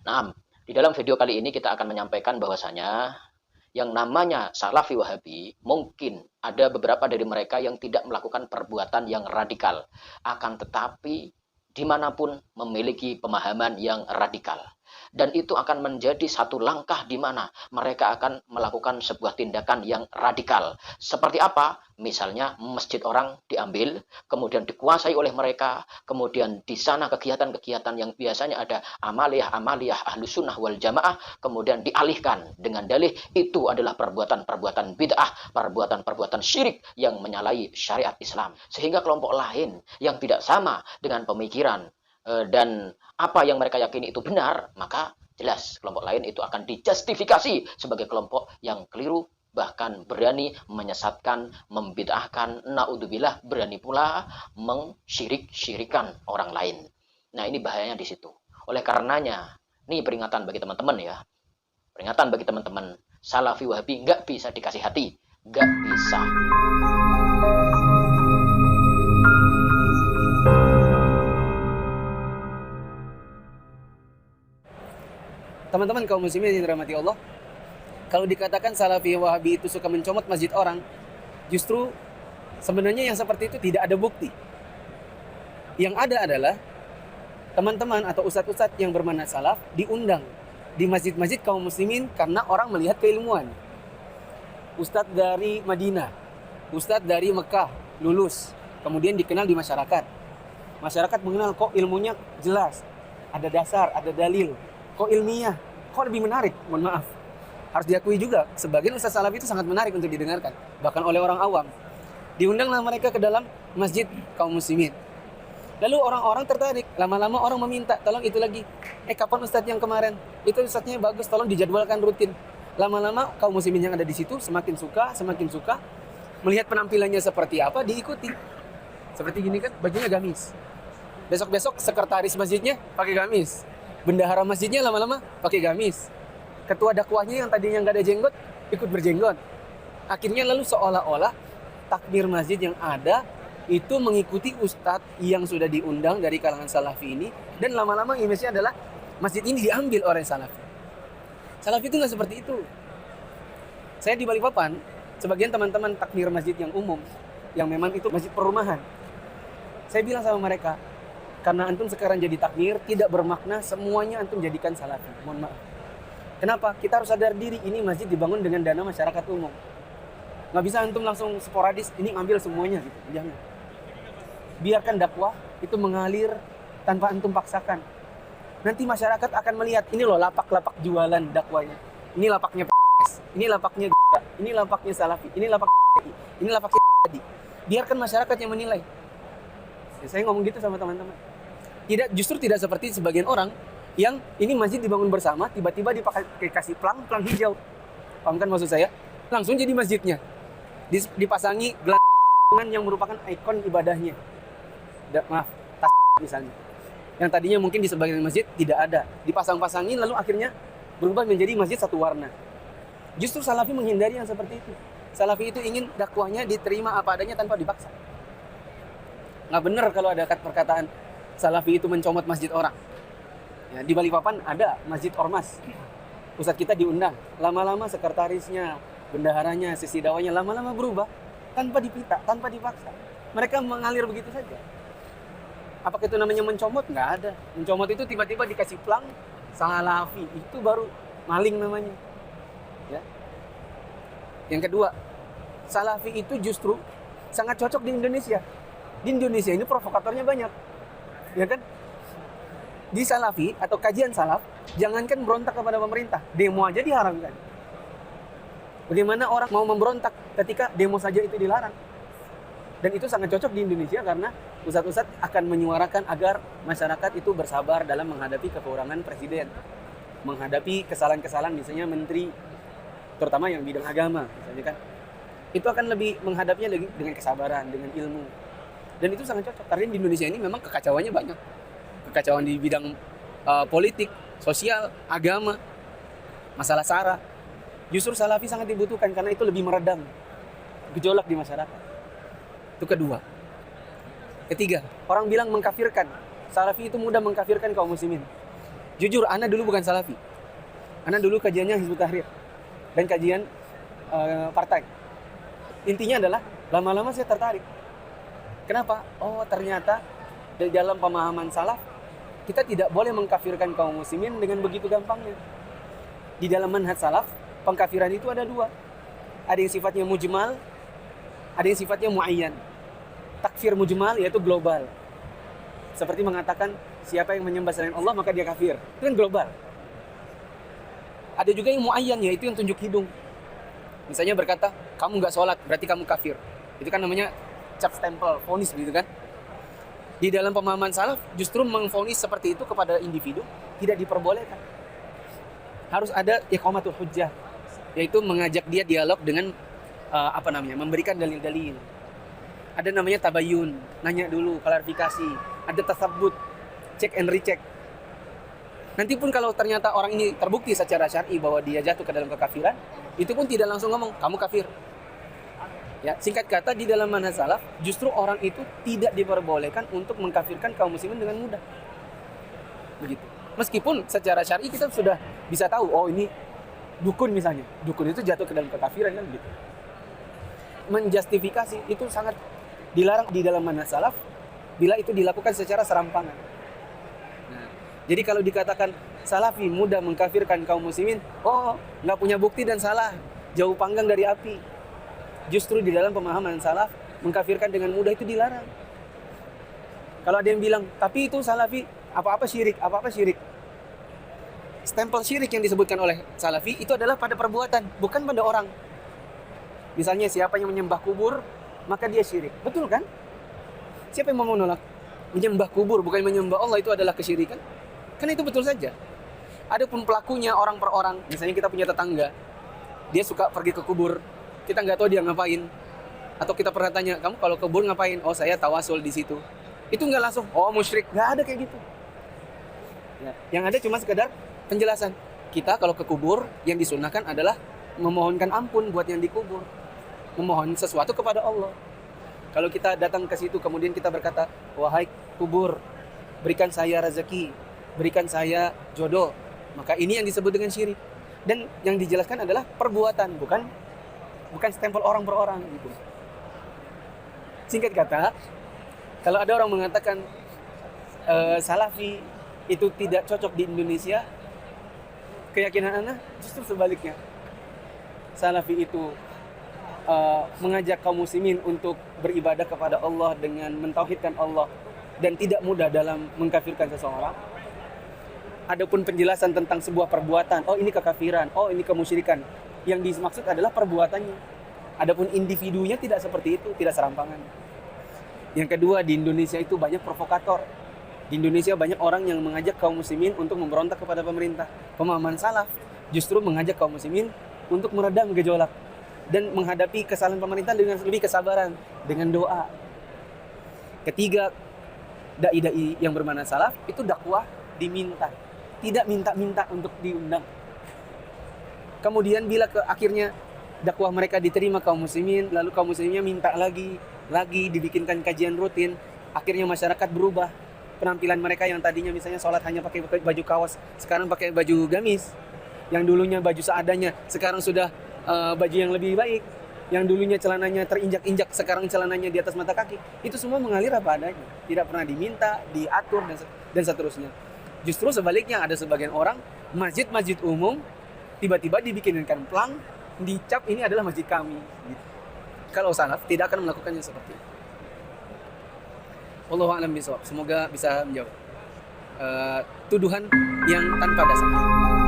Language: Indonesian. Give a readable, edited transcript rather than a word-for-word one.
Nah, di dalam video kali ini kita akan menyampaikan bahwasanya yang namanya Salafi Wahabi, mungkin ada beberapa dari mereka yang tidak melakukan perbuatan yang radikal, akan tetapi dimanapun memiliki pemahaman yang radikal. Dan itu akan menjadi satu langkah di mana mereka akan melakukan sebuah tindakan yang radikal. Seperti apa? Misalnya masjid orang diambil, kemudian dikuasai oleh mereka, kemudian di sana kegiatan-kegiatan yang biasanya ada amaliyah-amaliyah ahlu sunnah wal jamaah, kemudian dialihkan dengan dalih itu adalah perbuatan-perbuatan bid'ah, perbuatan-perbuatan syirik yang menyalahi syariat Islam. Sehingga kelompok lain yang tidak sama dengan pemikiran dan apa yang mereka yakini itu benar, maka jelas kelompok lain itu akan dijustifikasi sebagai kelompok yang keliru, bahkan berani menyesatkan, membid'ahkan, naudzubillah, berani pula mensyirik-syirikan orang lain. Nah, ini bahayanya di situ. Oleh karenanya, ini peringatan bagi teman-teman ya. Peringatan bagi teman-teman, Salafi Wahabi nggak bisa dikasih hati, nggak bisa. Teman-teman kaum muslimin yang dirahmati Allah, kalau dikatakan Salafi Wahabi itu suka mencomot masjid orang, justru sebenarnya yang seperti itu tidak ada bukti. Yang ada adalah teman-teman atau ustadz-ustadz yang bermanhaj salaf diundang di masjid-masjid kaum muslimin karena orang melihat keilmuan. Ustadz dari Madinah, ustadz dari Mekah lulus, kemudian dikenal di masyarakat. Masyarakat mengenal kok ilmunya jelas, ada dasar, ada dalil, kok ilmiah, kok lebih menarik. Mohon maaf, harus diakui juga sebagian ustadz salafi itu sangat menarik untuk didengarkan, bahkan oleh orang awam. Diundanglah mereka ke dalam masjid kaum muslimin. Lalu orang-orang tertarik, lama-lama orang meminta, tolong itu lagi. Kapan ustadz yang kemarin? Itu ustadznya bagus, tolong dijadwalkan rutin. Lama-lama kaum muslimin yang ada di situ semakin suka melihat penampilannya seperti apa, diikuti. Seperti gini kan, bajunya gamis. Besok-besok sekretaris masjidnya pakai gamis. Bendahara masjidnya lama-lama pakai gamis. Ketua dakwahnya yang tadinya nggak ada jenggot, ikut berjenggot. Akhirnya lalu seolah-olah takmir masjid yang ada itu mengikuti ustadz yang sudah diundang dari kalangan salafi ini. Dan lama-lama image-nya adalah masjid ini diambil oleh salafi. Salafi itu nggak seperti itu. Saya di Balikpapan, sebagian teman-teman takmir masjid yang umum, yang memang itu masjid perumahan, saya bilang sama mereka, karena antum sekarang jadi takmir, tidak bermakna semuanya antum jadikan salafi. Mohon maaf. Kenapa? Kita harus sadar diri, ini masjid dibangun dengan dana masyarakat umum. Nggak bisa antum langsung sporadis, ini ambil semuanya gitu. Jangan. Biarkan dakwah itu mengalir tanpa antum paksakan. Nanti masyarakat akan melihat, ini loh lapak-lapak jualan dakwahnya. Ini lapaknya PS, ini lapaknya G, ini lapaknya salafi, ini lapaknya ini lapaknya tadi. Biarkan masyarakat yang menilai. Saya ngomong gitu sama teman-teman. Justru tidak seperti sebagian orang yang ini masjid dibangun bersama, tiba-tiba dikasih plang hijau. Paham kan maksud saya? Langsung jadi masjidnya. Dipasangi gelangan yang merupakan ikon ibadahnya. Maaf, tas misalnya. Yang tadinya mungkin di sebagian masjid tidak ada. Dipasang-pasangin lalu akhirnya berubah menjadi masjid satu warna. Justru salafi menghindari yang seperti itu. Salafi itu ingin dakwahnya diterima apa adanya tanpa dipaksa. Nggak benar kalau ada perkataan salafi itu mencomot masjid orang. Ya, di Balikpapan ada masjid ormas. Ustadz kita diundang. Lama-lama sekretarisnya, bendaharanya, sisi dakwahnya lama-lama berubah tanpa dipita, tanpa dipaksa. Mereka mengalir begitu saja. Apakah itu namanya mencomot? Nggak ada. Mencomot itu tiba-tiba dikasih plang salafi. Itu baru maling namanya. Ya. Yang kedua, salafi itu justru sangat cocok di Indonesia. Di Indonesia ini provokatornya banyak, ya kan? Di salafi atau kajian salaf, jangankan berontak kepada pemerintah, demo aja diharamkan. Bagaimana orang mau memberontak ketika demo saja itu dilarang? Dan itu sangat cocok di Indonesia karena ustadz-ustadz akan menyuarakan agar masyarakat itu bersabar dalam menghadapi kekurangan presiden, menghadapi kesalahan-kesalahan misalnya menteri, terutama yang bidang agama, misalnya kan. Itu akan lebih menghadapinya dengan kesabaran, dengan ilmu. Dan itu sangat cocok karena di Indonesia ini memang kekacauannya banyak. Kekacauan di bidang politik, sosial, agama, masalah sara. Justru salafi sangat dibutuhkan karena itu lebih meredam gejolak di masyarakat. Itu kedua. Ketiga, orang bilang mengkafirkan. Salafi itu mudah mengkafirkan kaum muslimin. Jujur, Ana dulu bukan salafi. Ana dulu kajiannya Hizbut Tahrir dan kajian partai. Intinya adalah lama-lama saya tertarik. Kenapa? Oh, ternyata di dalam pemahaman salaf kita tidak boleh mengkafirkan kaum muslimin dengan begitu gampangnya. Di dalam manhaj salaf, pengkafiran itu ada dua. Ada yang sifatnya mujmal, ada yang sifatnya muayyan. Takfir mujmal yaitu global. Seperti mengatakan siapa yang menyembah selain Allah maka dia kafir. Itu kan global. Ada juga yang muayyan, yaitu yang tunjuk hidung. Misalnya berkata, kamu nggak sholat, berarti kamu kafir. Itu kan namanya cap stempel, vonis gitu kan. Di dalam pemahaman salaf, justru mengvonis seperti itu kepada individu tidak diperbolehkan. Harus ada iqamatul hujjah, yaitu mengajak dia dialog dengan memberikan dalil-dalil. Ada namanya tabayun, nanya dulu, klarifikasi. Ada tasabbut, check and recheck. Nanti pun kalau ternyata orang ini terbukti secara syar'i bahwa dia jatuh ke dalam kekafiran, itu pun tidak langsung ngomong, kamu kafir. Ya, singkat kata, di dalam manhaj salaf, justru orang itu tidak diperbolehkan untuk mengkafirkan kaum muslimin dengan mudah. Begitu. Meskipun secara syar'i kita sudah bisa tahu, oh ini dukun misalnya. Dukun itu jatuh ke dalam kekafiran kan begitu. Menjustifikasi itu sangat dilarang di dalam manhaj salaf bila itu dilakukan secara serampangan. Nah, jadi kalau dikatakan salafi mudah mengkafirkan kaum muslimin, oh nggak punya bukti dan salah, jauh panggang dari api. Justru di dalam pemahaman salaf, mengkafirkan dengan mudah itu dilarang. Kalau ada yang bilang, tapi itu salafi, apa-apa syirik. Stempel syirik yang disebutkan oleh salafi itu adalah pada perbuatan, bukan pada orang. Misalnya siapa yang menyembah kubur, maka dia syirik. Betul kan? Siapa yang mau menolak? Menyembah kubur, bukan menyembah Allah, itu adalah kesyirikan. Kan itu betul saja. Adapun pelakunya orang per orang, misalnya kita punya tetangga, dia suka pergi ke kubur, kita nggak tahu dia ngapain, atau kita pernah tanya, kamu kalau ke kubur ngapain? Oh saya tawasul di situ. Itu nggak langsung, oh musyrik, nggak ada kayak gitu. Ya, yang ada cuma sekedar penjelasan. Kita kalau ke kubur yang disunahkan adalah memohonkan ampun buat yang dikubur, memohon sesuatu kepada Allah. Kalau kita datang ke situ kemudian kita berkata, wahai kubur, berikan saya rezeki, berikan saya jodoh, maka ini yang disebut dengan syirik. Dan yang dijelaskan adalah perbuatan, bukan stempel orang per orang gitu. Singkat kata, kalau ada orang mengatakan salafi itu tidak cocok di Indonesia, keyakinan ana justru sebaliknya. Salafi itu mengajak kaum muslimin untuk beribadah kepada Allah dengan mentauhidkan Allah dan tidak mudah dalam mengkafirkan seseorang. Adapun penjelasan tentang sebuah perbuatan, oh ini kekafiran, oh ini kemusyrikan, yang dimaksud adalah perbuatannya. Adapun individunya tidak seperti itu, tidak serampangan. Yang kedua, di Indonesia itu banyak provokator. Di Indonesia banyak orang yang mengajak kaum muslimin untuk memberontak kepada pemerintah. Pemahaman salaf justru mengajak kaum muslimin untuk meredam gejolak dan menghadapi kesalahan pemerintah dengan lebih kesabaran, dengan doa. Ketiga, dai-dai yang bermanhaj salaf itu dakwah diminta, tidak minta-minta untuk diundang. Kemudian bila akhirnya dakwah mereka diterima kaum muslimin, lalu kaum muslimnya minta lagi dibikinkan kajian rutin, akhirnya masyarakat berubah. Penampilan mereka yang tadinya misalnya sholat hanya pakai baju kaos, sekarang pakai baju gamis. Yang dulunya baju seadanya, sekarang sudah baju yang lebih baik. Yang dulunya celananya terinjak-injak, sekarang celananya di atas mata kaki. Itu semua mengalir apa adanya, tidak pernah diminta, diatur dan seterusnya. Justru sebaliknya, ada sebagian orang masjid-masjid umum tiba-tiba dibikinkan plang, dicap ini adalah masjid kami. Gitu. Kalau salaf tidak akan melakukannya seperti itu. Wallahu a'lam bishawab. Semoga bisa menjawab tuduhan yang tanpa dasar.